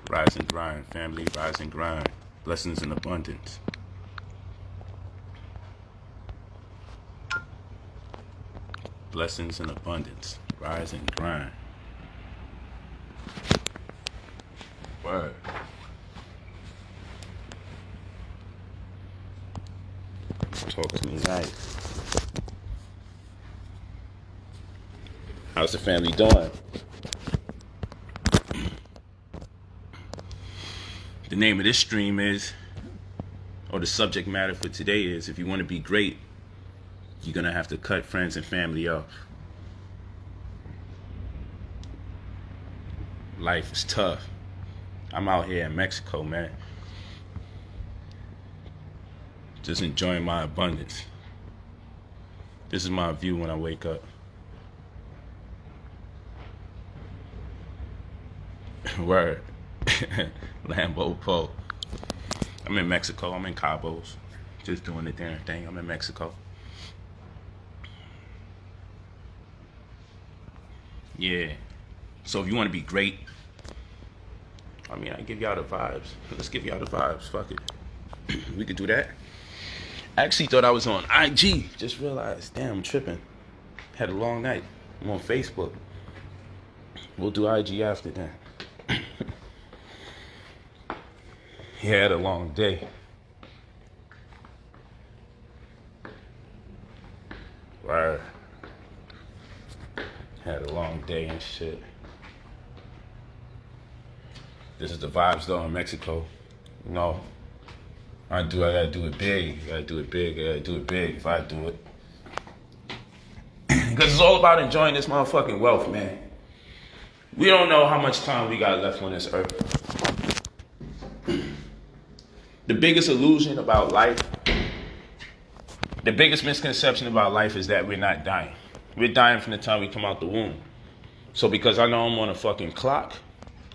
Rise and grind, family, rise and grind. Blessings in abundance. Blessings in abundance. Rise and grind. Word. Talk to me nice. How's the family doing? The name of this stream is, or the subject matter for today is, if you want to be great, you're going to have to cut friends and family off. Life is tough. I'm out here in Mexico, man. Just enjoying my abundance. This is my view when I wake up. Word. Lambo Poe. I'm in Mexico. I'm in Cabos. Just doing the damn thing. I'm in Mexico. Yeah. So if you want to be great, I mean, I give y'all the vibes. Let's give y'all the vibes. Fuck it. We could do that. I actually thought I was on IG. Just realized, damn, I'm tripping. Had a long night. I'm on Facebook. We'll do IG after that. He had a long day. Word. Had a long day and shit. This is the vibes though in Mexico. You know, I gotta do it big. I gotta do it big if I do it. Because it's all about enjoying this motherfucking wealth, man. We don't know how much time we got left on this earth. The biggest illusion about life, the biggest misconception about life is that we're not dying. We're dying from the time we come out the womb. So because I know I'm on a fucking clock,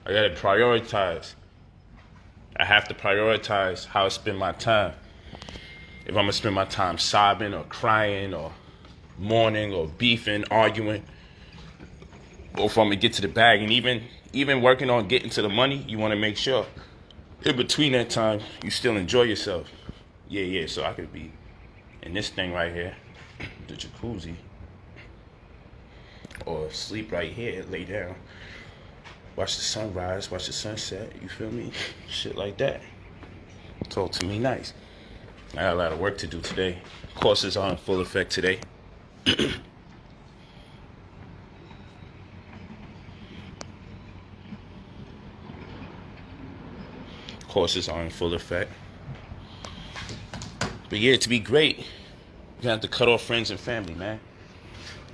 I gotta prioritize. I have to prioritize how I spend my time. If I'm gonna spend my time sobbing or crying or mourning or beefing, arguing, or if I'm gonna get to the bag, and even working on getting to the money, you wanna make sure in between that time, you still enjoy yourself. Yeah, so I could be in this thing right here, the jacuzzi, or sleep right here, lay down, watch the sunrise, watch the sunset, you feel me? Shit like that. Talk to me nice. I got a lot of work to do today. Courses are in full effect today. Courses are in full effect. But yeah, to be great, you have to cut off friends and family, man.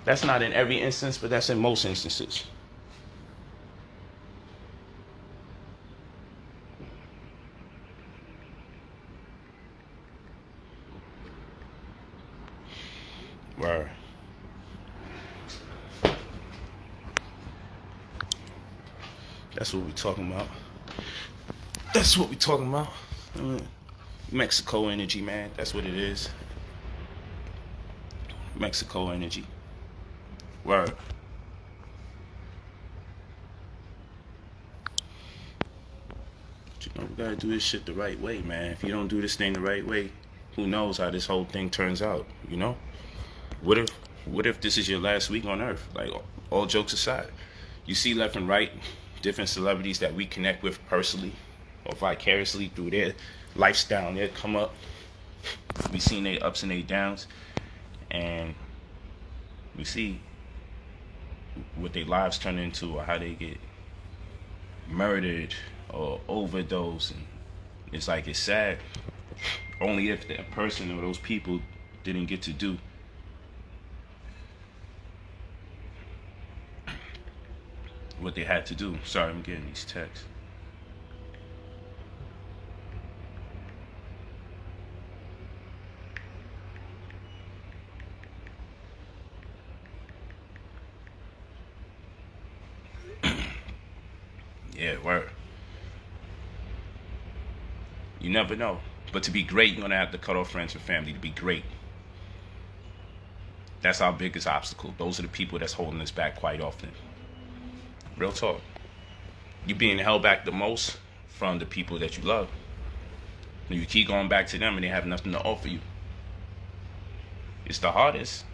That's not in every instance, but that's in most instances. Word. That's what we're talking about. That's what we're talking about. Mexico energy, man. That's what it is. Mexico energy. Word. But you know, we gotta do this shit the right way, man. If you don't do this thing the right way, who knows how this whole thing turns out, you know? What if this is your last week on Earth? Like, all jokes aside. You see left and right different celebrities that we connect with personally or vicariously through their lifestyle and their come up. We seen their ups and their downs, and we see what their lives turn into or how they get murdered or overdose, and it's like, it's sad. Only if that person or those people didn't get to do what they had to do. Sorry, I'm getting these texts. Yeah, word. You never know. But to be great, you're going to have to cut off friends and family to be great. That's our biggest obstacle. Those are the people that's holding us back quite often. Real talk. You being held back the most from the people that you love. And you keep going back to them and they have nothing to offer you. It's the hardest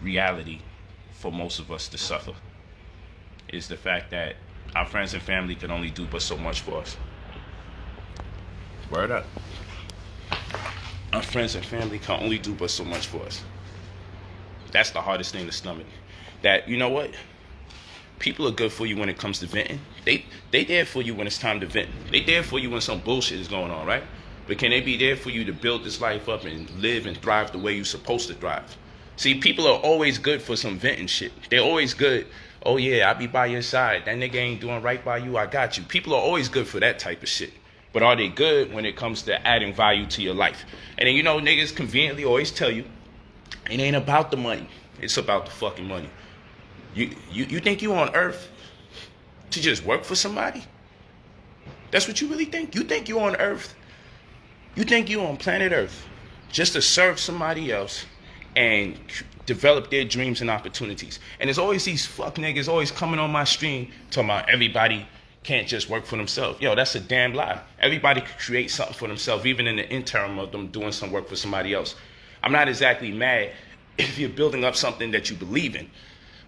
reality for most of us to suffer, is the fact that our friends and family can only do but so much for us. Word up. Our friends and family can only do but so much for us. That's the hardest thing to stomach. That, you know what? People are good for you when it comes to venting. They there for you when it's time to vent. They there for you when some bullshit is going on, right? But can they be there for you to build this life up and live and thrive the way you're supposed to thrive? See, people are always good for some venting shit. They're always good. Oh yeah, I'll be by your side. That nigga ain't doing right by you. I got you. People are always good for that type of shit. But are they good when it comes to adding value to your life? And then, you know, niggas conveniently always tell you, it ain't about the money. It's about the fucking money. You think you on earth to just work for somebody? That's what you really think? You think you on earth? You think you on planet Earth just to serve somebody else and develop their dreams and opportunities? And there's always these fuck niggas always coming on my stream talking about everybody can't just work for themselves. Yo, that's a damn lie. Everybody can create something for themselves, even in the interim of them doing some work for somebody else. I'm not exactly mad if you're building up something that you believe in.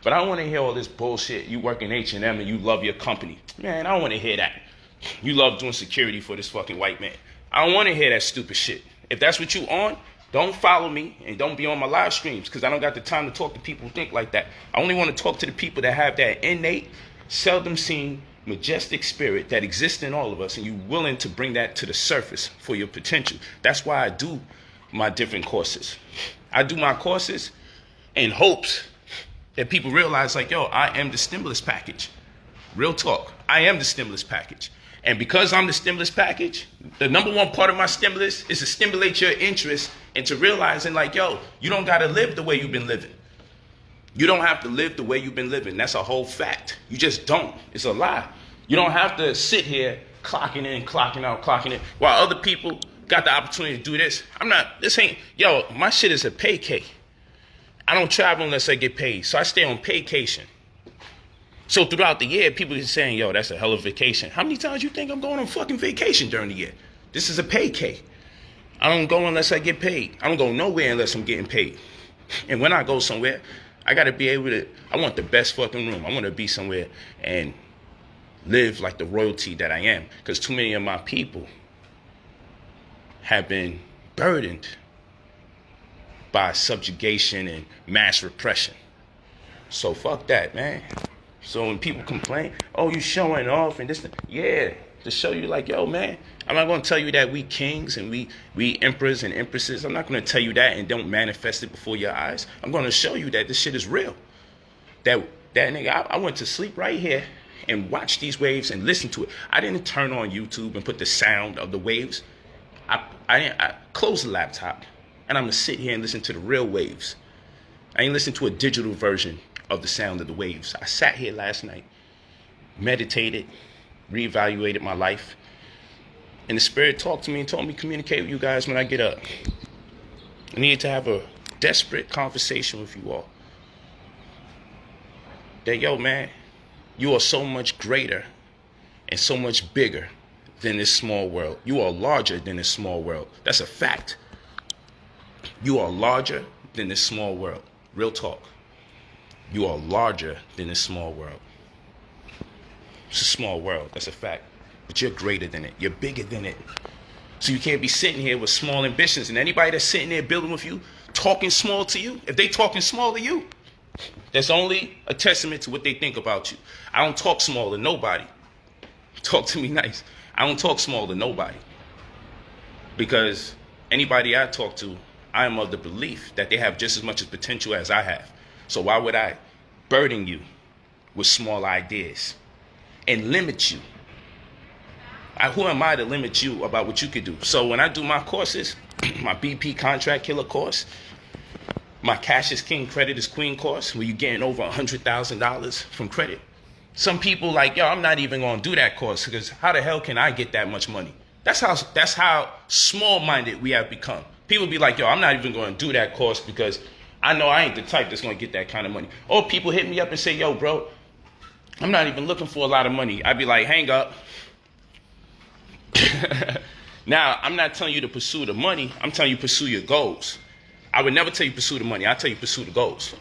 But I don't want to hear all this bullshit. You work in H&M and you love your company. Man, I don't want to hear that. You love doing security for this fucking white man. I don't want to hear that stupid shit. If that's what you on, don't follow me and don't be on my live streams, because I don't got the time to talk to people who think like that. I only want to talk to the people that have that innate, seldom seen, majestic spirit that exists in all of us, and you're willing to bring that to the surface for your potential. That's why I do my different courses. I do my courses in hopes that people realize, like, yo, I am the stimulus package. Real talk. I am the stimulus package. And because I'm the stimulus package, the number one part of my stimulus is to stimulate your interest into realizing, like, yo, you don't got to live the way you've been living. You don't have to live the way you've been living. That's a whole fact. You just don't. It's a lie. You don't have to sit here clocking in, clocking out, clocking in, while other people got the opportunity to do this. My shit is a pay cake. I don't travel unless I get paid. So I stay on paycation. So throughout the year, people are saying, yo, that's a hell of a vacation. How many times you think I'm going on fucking vacation during the year? This is a pay cake. I don't go unless I get paid. I don't go nowhere unless I'm getting paid. And when I go somewhere, I got to be able to, I want the best fucking room. I want to be somewhere and live like the royalty that I am. Because too many of my people have been burdened by subjugation and mass repression. So fuck that, man. So when people complain, oh, you showing off and this, yeah, to show you like, yo, man, I'm not going to tell you that we kings and we emperors and empresses. I'm not going to tell you that and don't manifest it before your eyes. I'm going to show you that this shit is real. That nigga, I went to sleep right here and watched these waves and listened to it. I didn't turn on YouTube and put the sound of the waves. I closed the laptop and I'm going to sit here and listen to the real waves. I ain't listen to a digital version of the sound of the waves. I sat here last night, meditated, reevaluated my life, and the Spirit talked to me and told me, communicate with you guys when I get up. I need to have a desperate conversation with you all. That, yo, man, you are so much greater and so much bigger than this small world. You are larger than this small world. That's a fact. You are larger than this small world. Real talk. You are larger than this small world. It's a small world, that's a fact. But you're greater than it. You're bigger than it. So you can't be sitting here with small ambitions. And anybody that's sitting there building with you, talking small to you, if they talking small to you, that's only a testament to what they think about you. I don't talk small to nobody. Talk to me nice. I don't talk small to nobody. Because anybody I talk to, I am of the belief that they have just as much potential as I have. So why would I burden you with small ideas and limit you? Who am I to limit you about what you could do? So when I do my courses, my BP Contract Killer course, my Cash is King, Credit is Queen course, where you're getting over $100,000 from credit. Some people like, yo, I'm not even going to do that course because how the hell can I get that much money? That's how small-minded we have become. People be like, yo, I'm not even going to do that course because I know I ain't the type that's going to get that kind of money. Or people hit me up and say, yo, bro, I'm not even looking for a lot of money. I'd be like, hang up. Now, I'm not telling you to pursue the money. I'm telling you pursue your goals. I would never tell you pursue the money. I tell you pursue the goals.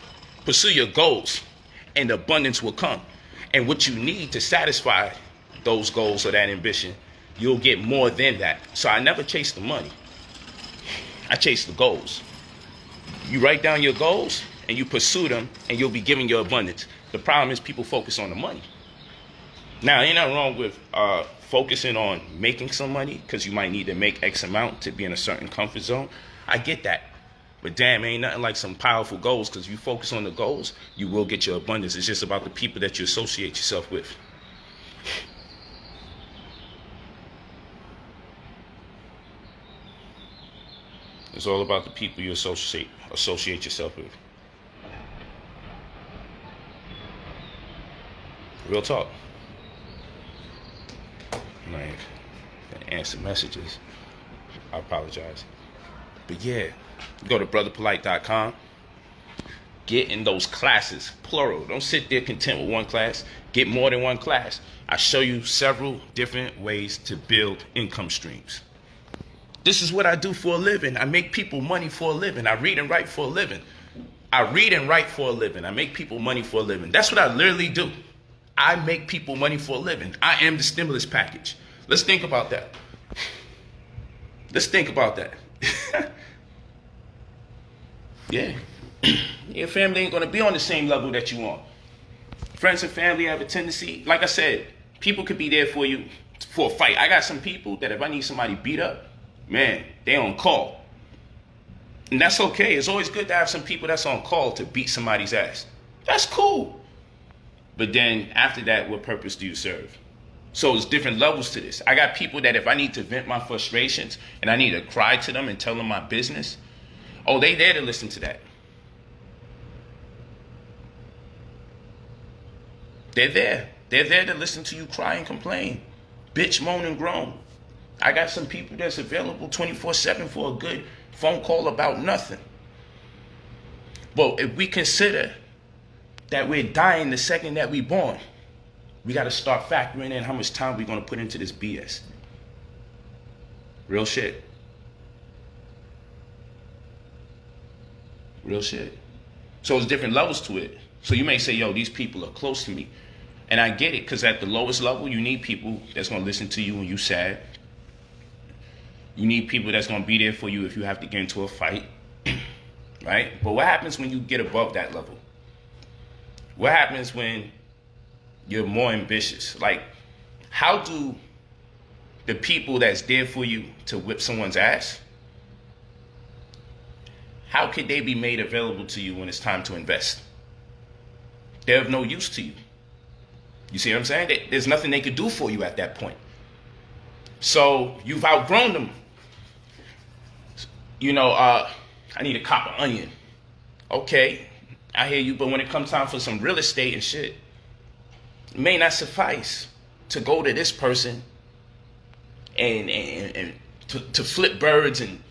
Pursue your goals, and the abundance will come. And what you need to satisfy those goals or that ambition, you'll get more than that. So I never chase the money. I chase the goals. You write down your goals and you pursue them, and you'll be giving your abundance. The problem is people focus on the money. Now, ain't nothing wrong with focusing on making some money, because you might need to make X amount to be in a certain comfort zone. I get that. But damn, ain't nothing like some powerful goals, because if you focus on the goals, you will get your abundance. It's just about the people that you associate yourself with. It's all about the people you associate yourself with. Real talk. Like, answer messages. I apologize. But yeah, go to brotherpolight.com. Get in those classes, plural. Don't sit there content with one class. Get more than one class. I show you several different ways to build income streams. This is what I do for a living. I make people money for a living. I read and write for a living. I make people money for a living. That's what I literally do. I make people money for a living. I am the stimulus package. Let's think about that. Yeah. Your family ain't going to be on the same level that you on. Friends and family have a tendency, like I said, people could be there for you for a fight. I got some people that if I need somebody beat up, man, they on call. And that's okay. It's always good to have some people that's on call to beat somebody's ass. That's cool. But then after that, what purpose do you serve? So it's different levels to this. I got people that if I need to vent my frustrations and I need to cry to them and tell them my business, oh, they there to listen to that. They're there. They're there to listen to you cry and complain. Bitch, moan, and groan. I got some people that's available 24/7 for a good phone call about nothing. But if we consider that we're dying the second that we're born, we got to start factoring in how much time we're going to put into this BS. Real shit. So there's different levels to it. So you may say, yo, these people are close to me. And I get it, because at the lowest level, you need people that's going to listen to you when you're sad. You need people that's going to be there for you if you have to get into a fight. Right? But what happens when you get above that level? What happens when you're more ambitious? Like, how do the people that's there for you to whip someone's ass, how could they be made available to you when it's time to invest? They're of no use to you. You see what I'm saying? There's nothing they could do for you at that point. So you've outgrown them. You know, I need a copper onion. Okay, I hear you, but when it comes time for some real estate and shit, it may not suffice to go to this person and to flip birds and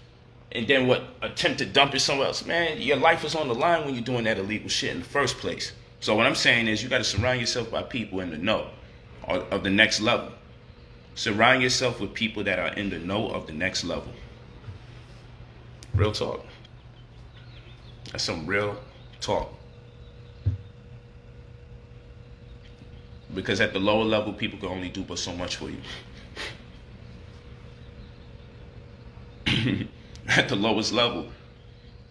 then attempt to dump it somewhere else. Man, your life is on the line when you're doing that illegal shit in the first place. So what I'm saying is you got to surround yourself by people in the know of the next level. Surround yourself with people that are in the know of the next level. Real talk. That's some real talk. Because at the lower level, people can only do but so much for you. At the lowest level.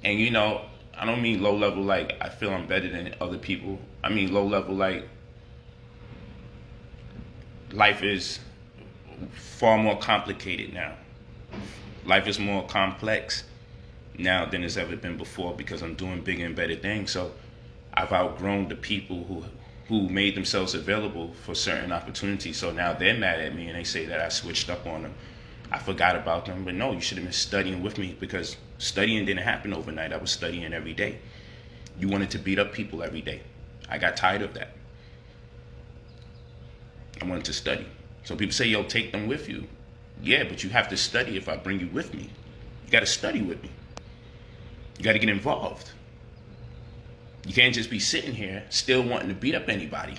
And you know, I don't mean low level like I feel I'm better than other people. I mean low level like life is far more complicated now. Life is more complex now than it's ever been before, because I'm doing bigger and better things. So I've outgrown the people who made themselves available for certain opportunities. So now they're mad at me and they say that I switched up on them. I forgot about them. But no, you should have been studying with me, because studying didn't happen overnight. I was studying every day. You wanted to beat up people every day. I got tired of that. I wanted to study. So people say, yo, take them with you. Yeah, but you have to study if I bring you with me. You got to study with me. You got to get involved. You can't just be sitting here still wanting to beat up anybody.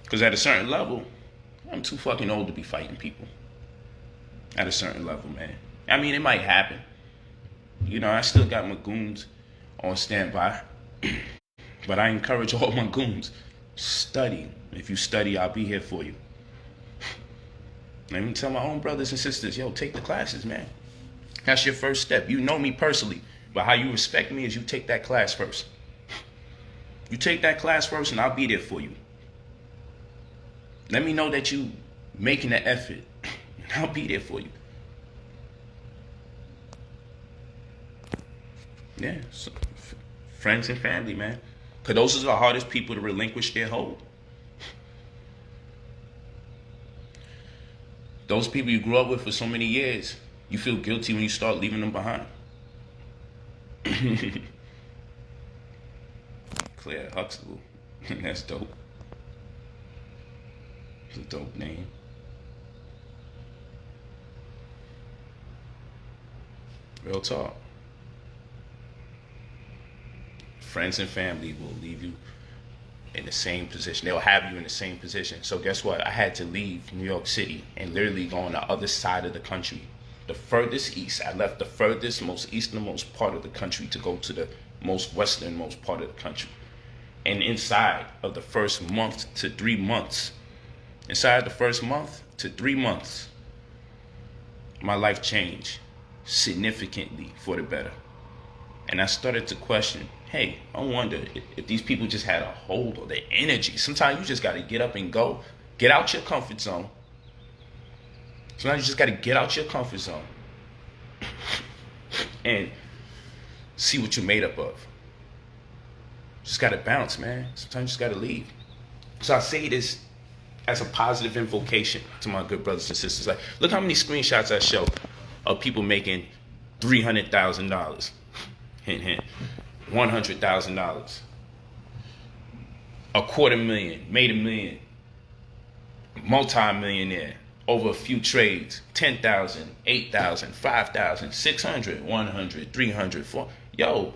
Because at a certain level, I'm too fucking old to be fighting people. At a certain level, man. I mean, it might happen. You know, I still got my goons on standby. But I encourage all my goons, study. If you study, I'll be here for you. Let me tell my own brothers and sisters, yo, take the classes, man. That's your first step. You know me personally, but how you respect me is you take that class first. You take that class first and I'll be there for you. Let me know that you making the effort and I'll be there for you. Yeah, so, friends and family, man. Because those are the hardest people to relinquish their hold. Those people you grew up with for so many years, you feel guilty when you start leaving them behind. Claire Huxtable. That's dope. It's a dope name. Real talk. Friends and family will leave you in the same position. They'll have you in the same position. So guess what? I had to leave New York City and literally go on the other side of the country. The furthest east. I left the furthest, most easternmost part of the country to go to the most westernmost part of the country. And inside of the first month to 3 months, inside the first month to 3 months, my life changed significantly for the better. And I started to question, hey, I wonder if these people just had a hold on their energy. Sometimes you just got to get up and go. Get out your comfort zone. Sometimes you just got to get out your comfort zone and see what you're made up of. Just got to bounce, man. Sometimes you just got to leave. So I say this as a positive invocation to my good brothers and sisters. Like, look how many screenshots I show of people making $300,000. Hint, hint. $100,000. $250,000. Made $1 million. Multi-millionaire. Over a few trades. 10,000, 8,000, 5,000, 600, 100, 300, 400. Yo,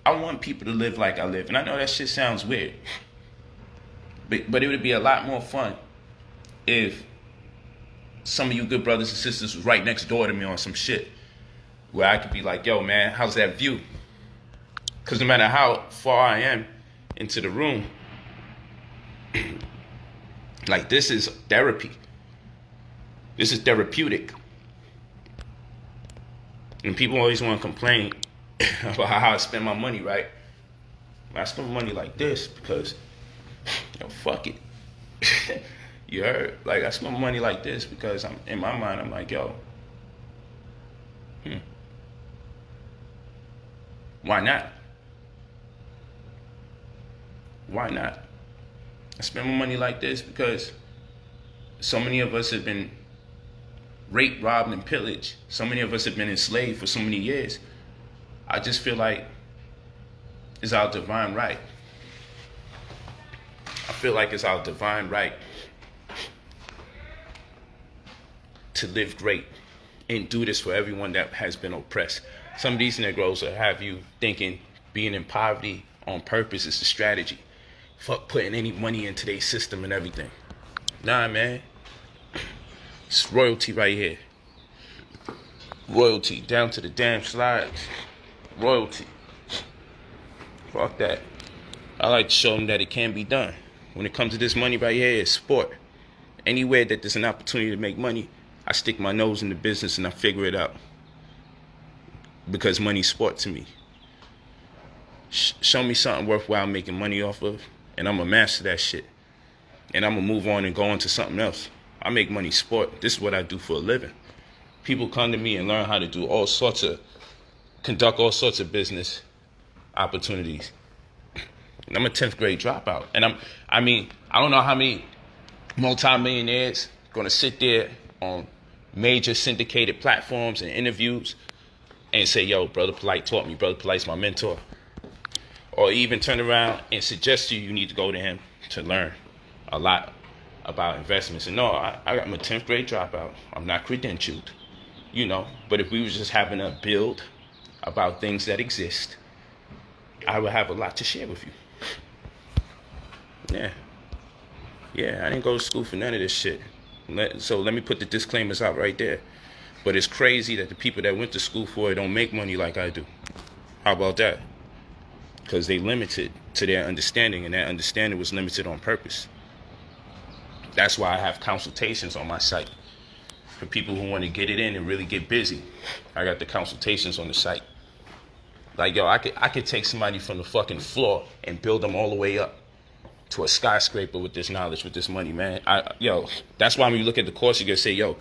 I want people to live like I live. And I know that shit sounds weird. But it would be a lot more fun if some of you good brothers and sisters was right next door to me on some shit where I could be like, yo, man, how's that view? Because no matter how far I am into the room, like, this is therapy. This is therapeutic. And people always want to complain about how I spend my money, right? I spend money like this because, yo, fuck it. You heard? Like, I spend money like this because I'm in my mind, I'm like, yo, why not? Why not? I spend my money like this because so many of us have been raped, robbed, and pillaged. So many of us have been enslaved for so many years. I just feel like it's our divine right. I feel like it's our divine right to live great and do this for everyone that has been oppressed. Some of these Negroes will have you thinking being in poverty on purpose is the strategy. Fuck putting any money into their system and everything. Nah, man. It's royalty right here. Royalty down to the damn slides. Royalty. Fuck that. I like to show them that it can be done. When it comes to this money right here, it's sport. Anywhere that there's an opportunity to make money, I stick my nose in the business and I figure it out. Because money's sport to me. Show me something worthwhile making money off of, and I'm going to master that shit. And I'm going to move on and go on to something else. I make money sport. This is what I do for a living. People come to me and learn how to do conduct all sorts of business opportunities. And I'm a 10th grade dropout. And I don't know how many multimillionaires going to sit there on major syndicated platforms and interviews and say, yo, Brother Polight taught me. Brother Polight's my mentor. Or even turn around and suggest to you need to go to him to learn a lot about investments. And no, I'm a 10th grade dropout. I'm not credentialed, But if we were just having a build about things that exist, I would have a lot to share with you. Yeah. Yeah, I didn't go to school for none of this shit. So let me put the disclaimers out right there. But it's crazy that the people that went to school for it don't make money like I do. How about that? Because they limited to their understanding, and that understanding was limited on purpose. That's why I have consultations on my site. For people who want to get it in and really get busy, I got the consultations on the site. Like, yo, I could take somebody from the fucking floor and build them all the way up to a skyscraper with this knowledge, with this money, man. Yo, that's why when you look at the course, you gotta say, yo,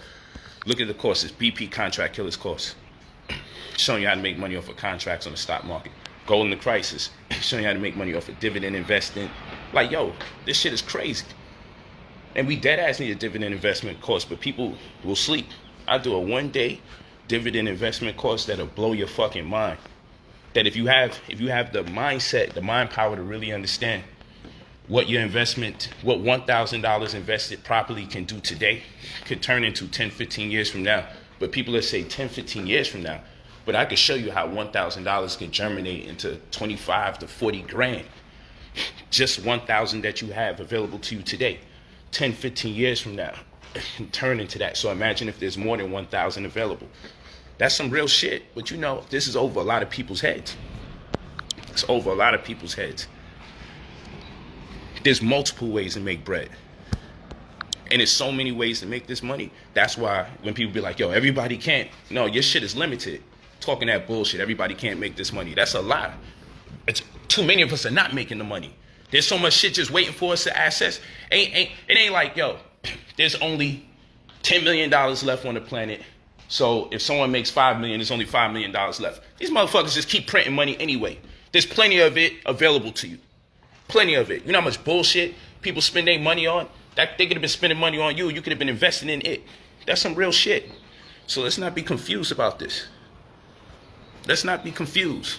look at the courses. BP Contract Killers course, showing you how to make money off of contracts on the stock market. Gold in the Crisis, showing you how to make money off of dividend investing. Like, yo, this shit is crazy. And we dead ass need a dividend investment course, but people will sleep. I do a 1-day dividend investment course that'll blow your fucking mind. That if you have the mindset, the mind power to really understand what your investment, what $1,000 invested properly can do today, could turn into 10, 15 years from now. But people that say 10, 15 years from now, but I can show you how $1,000 can germinate into 25 to 40 grand. Just 1,000 that you have available to you today, 10, 15 years from now, can turn into that. So imagine if there's more than 1,000 available. That's some real shit. But you know, this is over a lot of people's heads. It's over a lot of people's heads. There's multiple ways to make bread. And there's so many ways to make this money. That's why when people be like, yo, everybody can't. No, your shit is limited. Talking that bullshit, everybody can't make this money. That's a lie. It's too many of us are not making the money. There's so much shit just waiting for us to access. It ain't like, yo, there's only $10 million left on the planet. So if someone makes $5 million, there's only $5 million left. These motherfuckers just keep printing money anyway. There's plenty of it available to you. Plenty of it. You know how much bullshit people spend their money on? That they could have been spending money on you. You could have been investing in it. That's some real shit. So let's not be confused about this. Let's not be confused.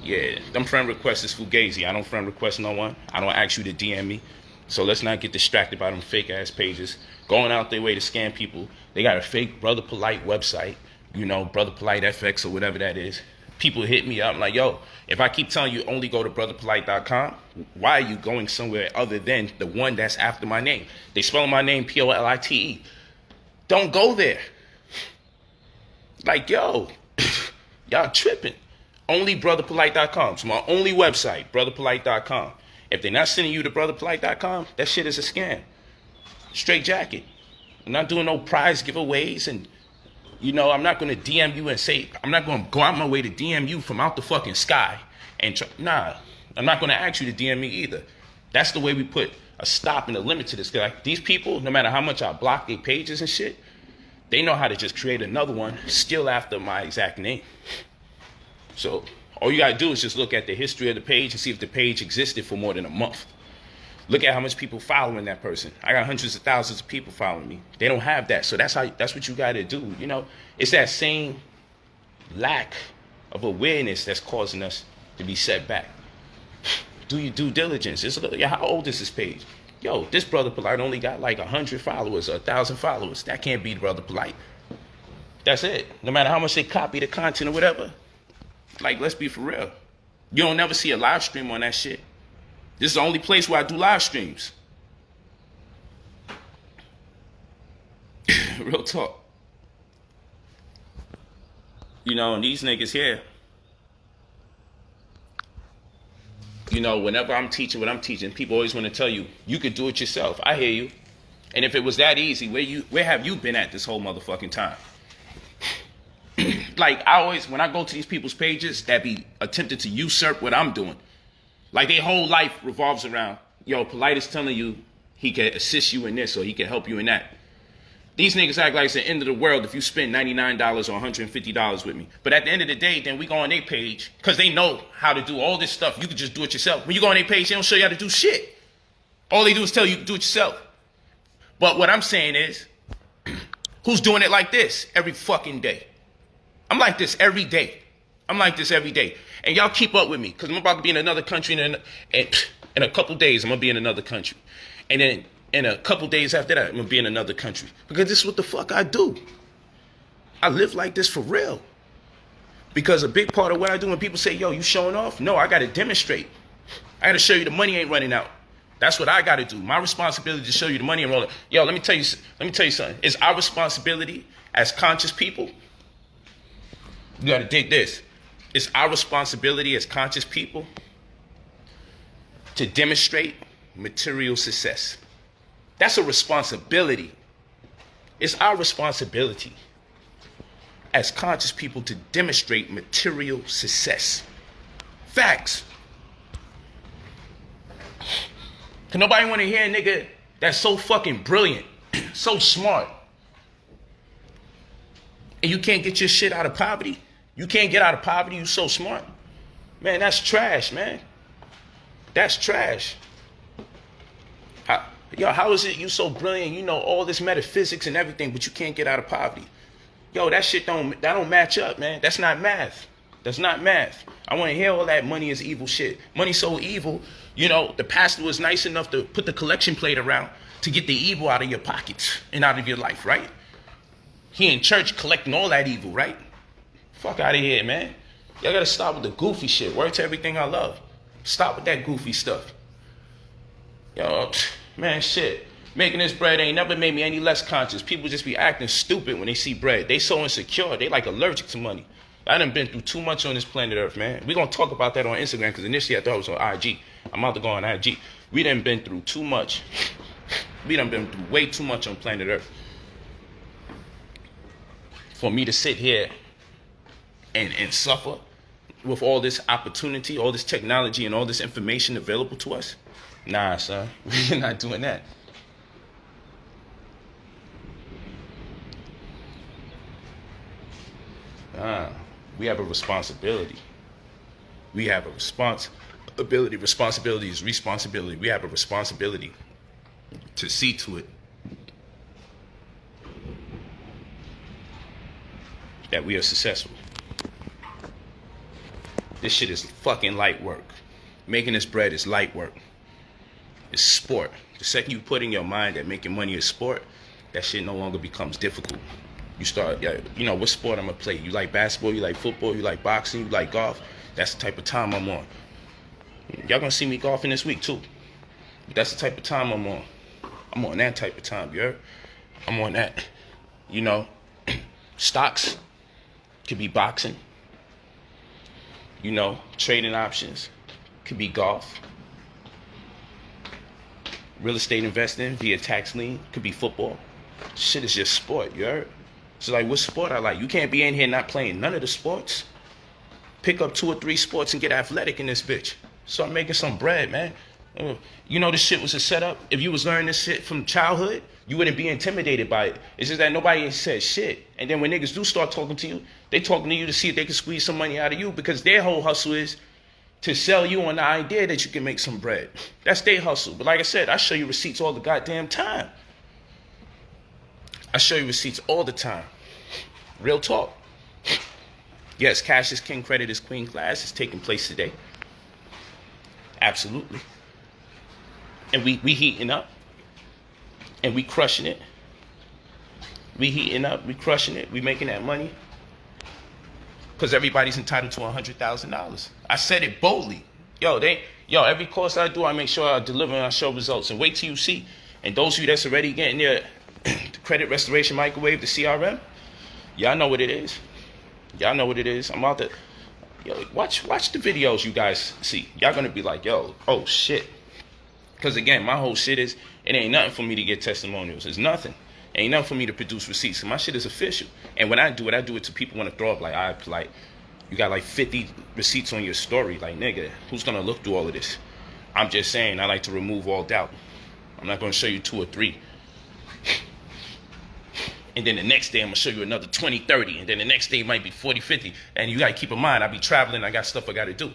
Yeah, them friend requests is fugazi. I don't friend request no one. I don't ask you to DM me. So let's not get distracted by them fake ass pages going out their way to scam people. They got a fake Brother Polight website, you know, Brother Polight FX or whatever that is. People hit me up like, yo, if I keep telling you only go to brotherpolight.com, why are you going somewhere other than the one that's after my name? They spell my name Polite. Don't go there. Like, yo, y'all tripping. Only brotherpolite.com. It's my only website, brotherpolite.com. If they're not sending you to brotherpolite.com, that shit is a scam. Straight jacket. I'm not doing no prize giveaways, and you know, I'm not going to DM you and say, I'm not going to go out my way to DM you from out the fucking sky. And nah, I'm not going to ask you to DM me either. That's the way we put a stop and a limit to this. Like, these people, no matter how much I block their pages and shit, they know how to just create another one still after my exact name. So all you got to do is just look at the history of the page and see if the page existed for more than a month. Look at how much people following that person. I got hundreds of thousands of people following me. They don't have that. So that's what you got to do. You know, it's that same lack of awareness that's causing us to be set back. Do your due diligence. How old is this page? Yo, this Brother Polight only got like 100 followers or 1,000 followers. That can't be Brother Polight. That's it. No matter how much they copy the content or whatever. Like, let's be for real. You don't never see a live stream on that shit. This is the only place where I do live streams. Real talk. You know, and these niggas here, you know, whenever I'm teaching what I'm teaching, people always want to tell you, you could do it yourself. I hear you. And if it was that easy, where have you been at this whole motherfucking time? Like, when I go to these people's pages that be attempted to usurp what I'm doing, like their whole life revolves around, yo, Polight is telling you he can assist you in this or he can help you in that. These niggas act like it's the end of the world if you spend $99 or $150 with me. But at the end of the day, then we go on their page, because they know how to do all this stuff. You can just do it yourself. When you go on their page, they don't show you how to do shit. All they do is tell you to do it yourself. But what I'm saying is, who's doing it like this every fucking day? I'm like this every day. And y'all keep up with me, because I'm about to be in another country, and in a couple days, I'm going to be in another country. And then in a couple days after that, I'm going to be in another country. Because this is what the fuck I do. I live like this for real. Because a big part of what I do when people say, yo, you showing off? No, I got to demonstrate. I got to show you the money ain't running out. That's what I got to do. My responsibility to show you the money ain't rolling. Yo, let me tell you something. It's our responsibility as conscious people. You got to dig this. It's our responsibility as conscious people to demonstrate material success. That's a responsibility. It's our responsibility as conscious people to demonstrate material success. Facts. Cause nobody want to hear a nigga that's so fucking brilliant, so smart, and you can't get your shit out of poverty. You can't get out of poverty, you so smart. Man, that's trash, man. That's trash. How is it you so brilliant, you know all this metaphysics and everything, but you can't get out of poverty? Yo, that shit don't match up, man. That's not math. That's not math. I want to hear all that money is evil shit. Money's so evil, you know, the pastor was nice enough to put the collection plate around to get the evil out of your pockets and out of your life, right? He in church collecting all that evil, right? Fuck out of here, man. Y'all gotta stop with the goofy shit. Word to everything I love. Stop with that goofy stuff. Yo, man, shit. Making this bread ain't never made me any less conscious. People just be acting stupid when they see bread. They so insecure. They like allergic to money. I done been through too much on this planet Earth, man. We gonna talk about that on Instagram because initially I thought it was on IG. I'm about to go on IG. We done been through too much. We done been through way too much on planet Earth. For me to sit here and suffer with all this opportunity, all this technology, and all this information available to us? Nah, son. We're not doing that. We have a responsibility. We have a responsibility. Responsibility is responsibility. We have a responsibility to see to it that we are successful. This shit is fucking light work. Making this bread is light work. It's sport. The second you put in your mind that making money is sport, that shit no longer becomes difficult. You start, you know, what sport I'm gonna play? You like basketball, you like football, you like boxing, you like golf? That's the type of time I'm on. Y'all gonna see me golfing this week too. But that's the type of time I'm on. I'm on that type of time, you heard? I'm on that. You know, stocks could be boxing. You know, trading options could be golf. Real estate investing via tax lien could be football. Shit is just sport, you heard? So like, what sport I like? You can't be in here not playing none of the sports. Pick up 2 or 3 sports and get athletic in this bitch. Start making some bread, man. You know this shit was a setup. If you was learning this shit from childhood, you wouldn't be intimidated by it. It's just that nobody said shit. And then when niggas do start talking to you, they talking to you to see if they can squeeze some money out of you because their whole hustle is to sell you on the idea that you can make some bread. That's their hustle. But like I said, I show you receipts all the goddamn time. I show you receipts all the time. Real talk. Yes, cash is king, credit is queen class is taking place today. Absolutely. And we heating up. And we crushing it. We heating up, we crushing it, we making that money. Because everybody's entitled to $100,000. I said it boldly. Every course I do, I make sure I deliver and I show results. And wait till you see. And those of you that's already getting their the credit restoration microwave, the CRM, y'all know what it is. Y'all know what it is. I'm out to watch the videos you guys see. Y'all gonna be like, oh shit. Because again, my whole shit is, it ain't nothing for me to get testimonials. It's nothing. Ain't nothing for me to produce receipts. So my shit is official. And when I do it to people want to throw up like, you got like 50 receipts on your story. Like, nigga, who's gonna look through all of this? I'm just saying, I like to remove all doubt. I'm not gonna show you 2 or 3. And then the next day, I'm going to show you another 20, 30. And then the next day, it might be 40, 50. And you got to keep in mind, I be traveling. I got stuff I got to do.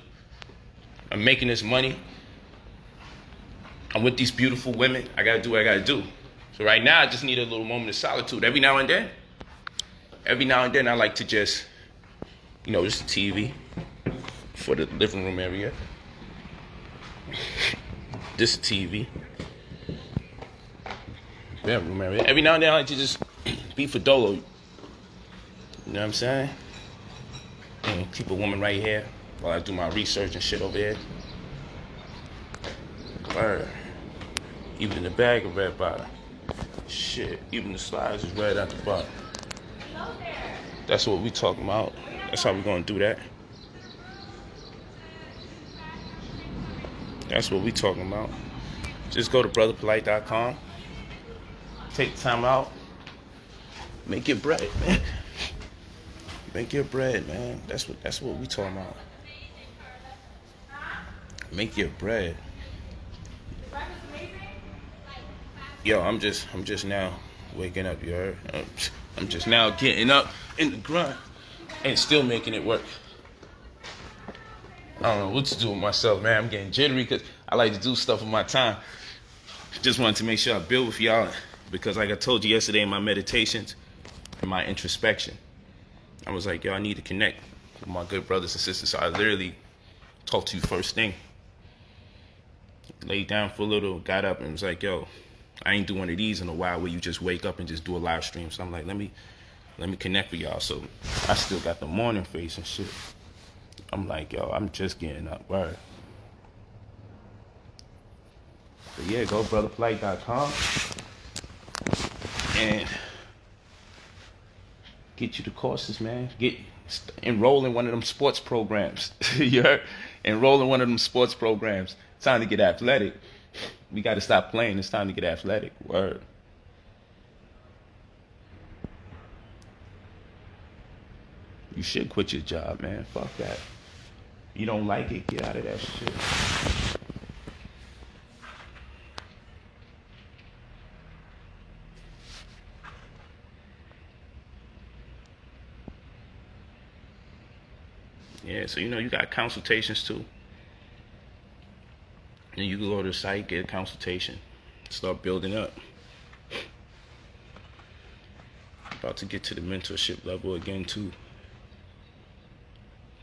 I'm making this money. I'm with these beautiful women. I got to do what I got to do. So right now, I just need a little moment of solitude. Every now and then, I like to just, just the TV for the living room area. This TV. Bedroom area. Every now and then, I like to just be for Dolo. You know what I'm saying? Keep a woman right here while I do my research and shit over here. Word. Even the bag of red bottom. Shit, even the slides is red at the bottom. That's what we talking about. That's how we gonna do that. That's what we talking about. Just go to brotherpolight.com. Take time out. Make your bread, man. Make your bread, man. That's what we talking about. Make your bread. Yo, I'm just now waking up, you heard? I'm just now getting up in the grind and still making it work. I don't know what to do with myself, man. I'm getting jittery because I like to do stuff with my time. Just wanted to make sure I build with y'all because like I told you yesterday in my meditations and my introspection, I was like, yo, I need to connect with my good brothers and sisters. So I literally talked to you first thing. Laid down for a little, got up and was like, yo, I ain't do one of these in a while where you just wake up and just do a live stream. So I'm like, let me connect with y'all. So I still got the morning face and shit. I'm like, yo, I'm just getting up, word. But yeah, go brotherpolight.com and get you the courses, man. Enroll in one of them sports programs. You heard? Enroll in one of them sports programs. It's time to get athletic. We got to stop playing. It's time to get athletic. Word. You should quit your job, man. Fuck that. You don't like it, get out of that shit. Yeah, so you got consultations too. And you can go to the site, get a consultation, start building up. About to get to the mentorship level again too.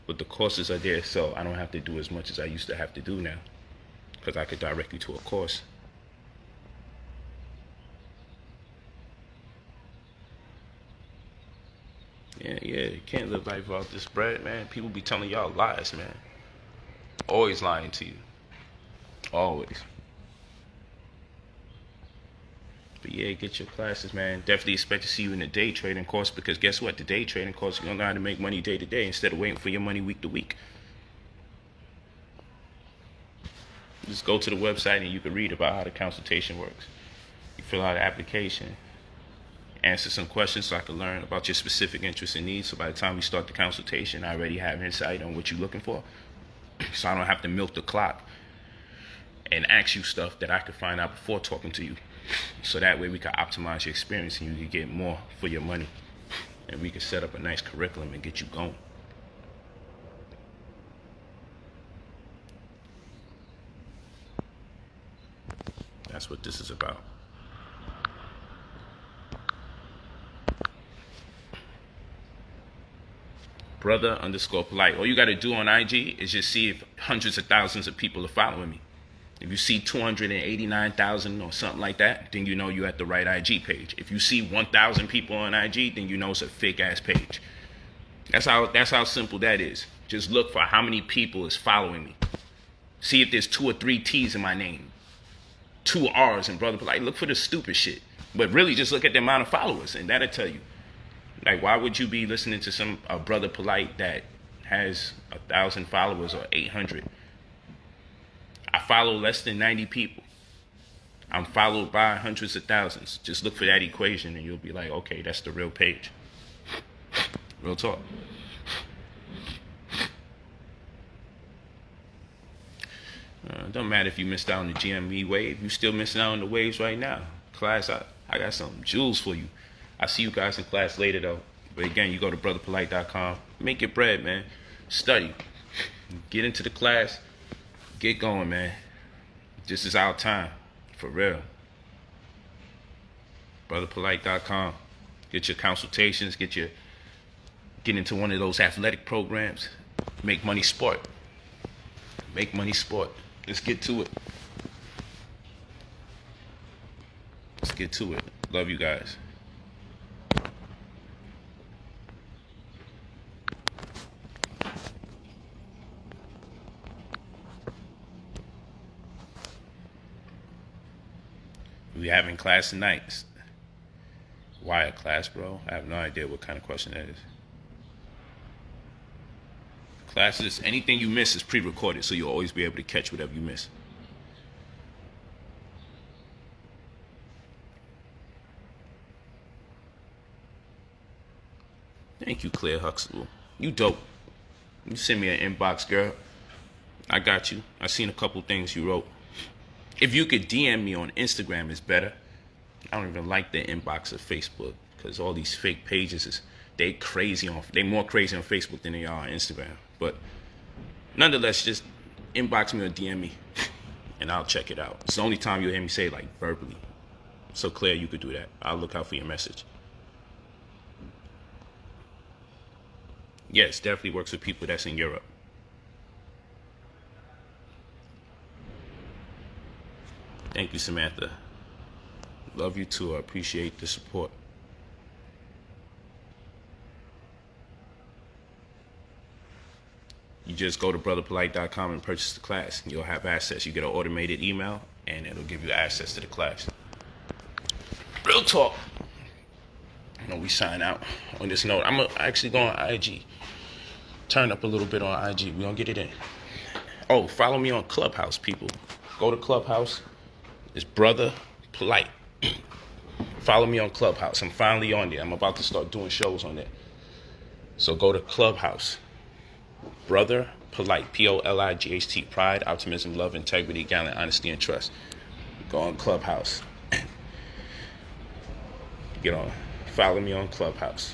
But the courses are there, so I don't have to do as much as I used to have to do now. Because I could direct you to a course. Yeah, you can't live life without this bread, man. People be telling y'all lies, man. Always lying to you. Always. But yeah, get your classes, man. Definitely expect to see you in the day trading course because guess what? The day trading course, you're going to learn how to make money day to day instead of waiting for your money week to week. Just go to the website and you can read about how the consultation works. You fill out an application, answer some questions so I can learn about your specific interests and needs. So by the time we start the consultation, I already have insight on what you're looking for. So I don't have to milk the clock and ask you stuff that I could find out before talking to you. So that way we can optimize your experience and you can get more for your money. And we can set up a nice curriculum and get you going. That's what this is about. Brother_polite. All you got to do on IG is just see if hundreds of thousands of people are following me. If you see 289,000 or something like that, then you know you're at the right IG page. If you see 1,000 people on IG, then you know it's a fake ass page. That's how simple that is. Just look for how many people is following me. See if there's 2 or 3 T's in my name, 2 R's in Brother Polite. Look for the stupid shit, but really just look at the amount of followers, and that'll tell you. Like, why would you be listening to a Brother Polite that has 1,000 followers or 800? I follow less than 90 people. I'm followed by hundreds of thousands. Just look for that equation and you'll be like, okay, that's the real page. Real talk. Don't matter if you missed out on the GME wave. You still missing out on the waves right now. Class, I got some jewels for you. I see you guys in class later though. But again, you go to brotherpolight.com. Make your bread, man. Study. Get into the class. Get going, man. This is our time. For real. Brotherpolight.com. Get your consultations. Get into one of those athletic programs. Make money sport. Make money sport. Let's get to it. Let's get to it. Love you guys. We having class tonight. Why a class, bro? I have no idea what kind of question that is. Classes, anything you miss is pre-recorded, so you'll always be able to catch whatever you miss. Thank you, Claire Huxtable. You dope. You send me an inbox, girl. I got you. I seen a couple things you wrote. If you could DM me on Instagram, it's better. I don't even like the inbox of Facebook because all these fake pages they more crazy on Facebook than they are on Instagram. But nonetheless, just inbox me or DM me, and I'll check it out. It's the only time you'll hear me say it like verbally. So Claire, you could do that. I'll look out for your message. Yes, definitely works with people that's in Europe. Thank you, Samantha. Love you too. I appreciate the support. You just go to brotherpolight.com and purchase the class. You'll have access. You get an automated email, and it'll give you access to the class. Real talk. We sign out on this note. I'm actually going on IG. Turn up a little bit on IG. We're going to get it in. Oh, follow me on Clubhouse, people. Go to Clubhouse. It's Brother Polight. Follow me on Clubhouse. I'm finally on there. I'm about to start doing shows on there. So go to Clubhouse. Brother Polight. Polight. Pride, optimism, love, integrity, gallant, honesty, and trust. Go on Clubhouse. Get on. Follow me on Clubhouse.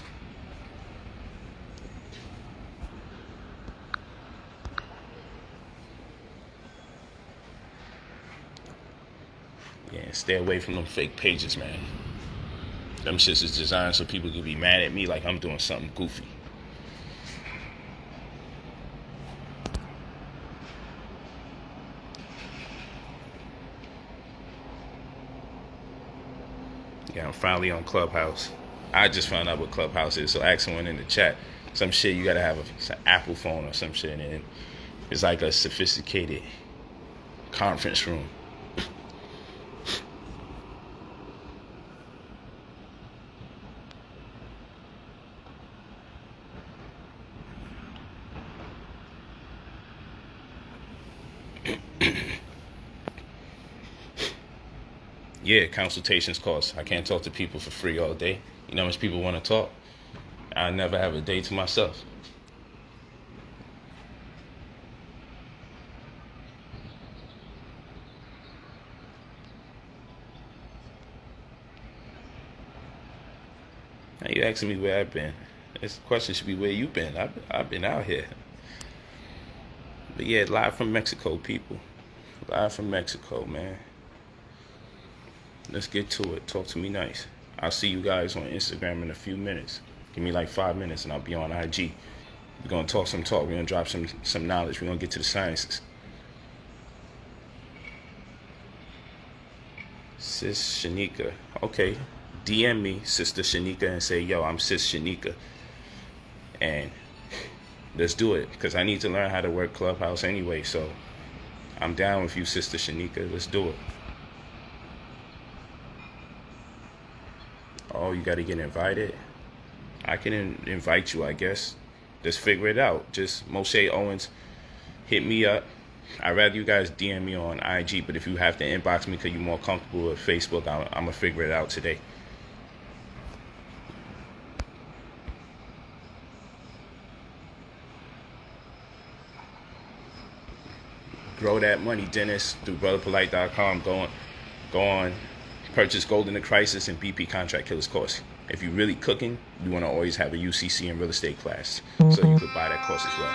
Yeah, stay away from them fake pages, man. Them shits is designed so people can be mad at me like I'm doing something goofy. Yeah, I'm finally on Clubhouse. I just found out what Clubhouse is, so ask someone in the chat. Some shit you gotta have an Apple phone or some shit, and it's like a sophisticated conference room. Yeah, consultations cost. I can't talk to people for free all day. You know how much people want to talk? I never have a day to myself. Now you asking me where I've been. This question should be where you been. I've been out here. But yeah, live from Mexico, people. Live from Mexico, man. Let's get to it. Talk to me nice. I'll see you guys on Instagram in a few minutes. Give me like 5 minutes and I'll be on IG. We're going to talk some talk. We're going to drop some knowledge. We're going to get to the sciences. Sis Shanika. Okay. DM me, Sister Shanika, and say, yo, I'm Sis Shanika. And let's do it. Because I need to learn how to work Clubhouse anyway. So I'm down with you, Sister Shanika. Let's do it. Oh, you got to get invited? I can invite you, I guess. Just figure it out. Just Moshe Owens, hit me up. I'd rather you guys DM me on IG, but if you have to inbox me because you're more comfortable with Facebook, I'm going to figure it out today. Grow that money, Dennis, through brotherpolight.com. Go on. Purchase Gold in the Crisis and BP Contract Killers course. If you're really cooking, you want to always have a UCC and real estate class. So you could buy that course as well.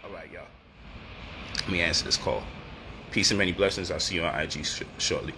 All right, y'all. Let me answer this call. Peace and many blessings. I'll see you on IG shortly.